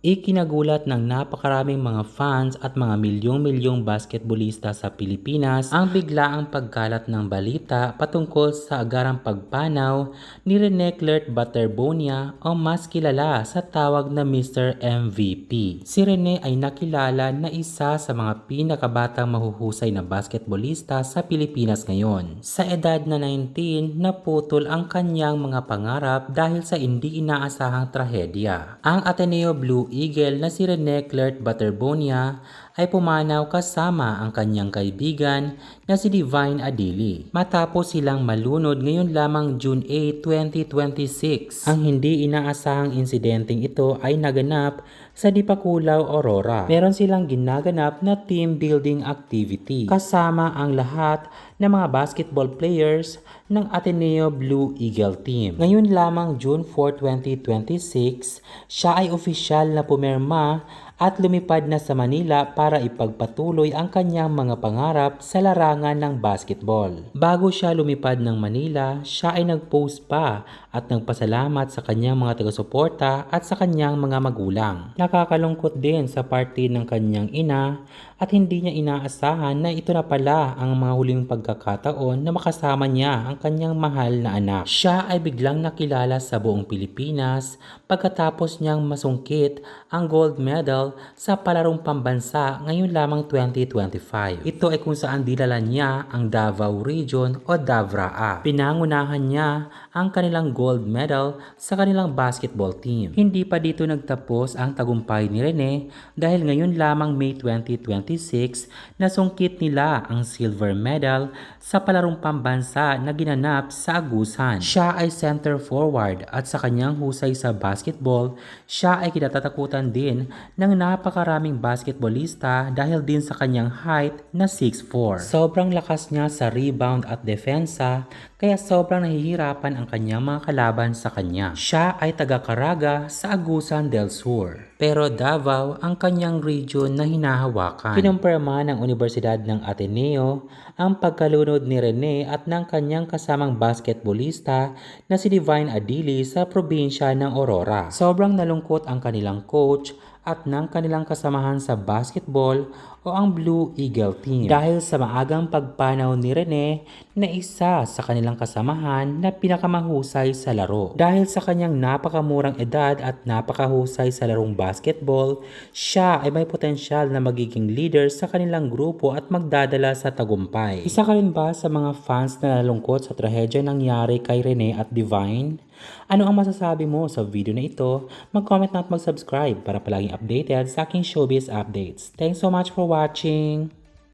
Ikinagulat ng napakaraming mga fans at mga milyong-milyong basketballista sa Pilipinas ang biglaang pagkalat ng balita patungkol sa agarang pagpanaw ni Rene Clert Baterbonia o mas kilala sa tawag na Mr. MVP. Si Rene ay nakilala na isa sa mga pinakabatang mahuhusay na basketballista sa Pilipinas ngayon. Sa edad na 19, naputol ang kanyang mga pangarap dahil sa hindi inaasahang trahedya. Ang Ateneo Blue Eagle na si Rene Clert Baterbonia ay pumanaw kasama ang kanyang kaibigan na si Divine Adili. Matapos silang malunod ngayon lamang June 8, 2026. Ang hindi inaasahang insidenteng ito ay naganap sa Dipakulaw, Aurora. Meron silang ginaganap na team building activity kasama ang lahat ng mga basketball players ng Ateneo Blue Eagle team. Ngayon lamang June 4, 2026, siya ay opisyal na pumirma at lumipad na sa Manila para ipagpatuloy ang kanyang mga pangarap sa larangan ng basketball. Bago siya lumipad ng Manila, siya ay nag-post pa at nagpasalamat sa kanyang mga taga-suporta at sa kanyang mga magulang. Nakakalungkot din sa parte ng kanyang ina at hindi niya inaasahan na ito na pala ang mga huling pagkakataon na makasama niya ang kanyang mahal na anak. Siya ay biglang nakilala sa buong Pilipinas pagkatapos niyang masungkit ang gold medal sa palarong pambansa ngayon lamang 2025. Ito ay kung saan dinala niya ang Davao Region o Davraa. Pinangunahan niya ang kanilang gold medal sa kanilang basketball team. Hindi pa dito nagtapos ang tagumpay ni Rene dahil ngayon lamang May 2026 nasungkit nila ang silver medal sa palarong pambansa na ginanap sa Agusan. Siya ay center forward at sa kanyang husay sa basketball, siya ay kinatatakutan din ng napakaraming basketballista dahil din sa kanyang height na 6'4". Sobrang lakas niya sa rebound at depensa kaya sobrang nahihirapan ang kanyang mga kalaban sa kanya. Siya ay taga Caraga sa Agusan del Sur. Pero Davao ang kanyang region na hinahawakan. Kinumpirma ng Universidad ng Ateneo ang pagkalunod ni Rene at ng kanyang kasamang basketballista na si Divine Adili sa probinsya ng Aurora. Sobrang nalungkot ang kanilang coach at ng kanilang kasamahan sa basketball o ang Blue Eagle team dahil sa maagang pagpanaw ni Rene na isa sa kanilang kasamahan na pinakamahusay sa laro. Dahil sa kanyang napakamurang edad at napakahusay sa larong basketball, siya ay may potensyal na magiging leader sa kanilang grupo at magdadala sa tagumpay. Isa ka rin ba sa mga fans na nalungkot sa trahedya nangyari kay Rene at Divine? Ano ang masasabi mo sa video na ito? Mag-comment at mag-subscribe para palaging updated sa aking showbiz updates. Thanks so much for watching!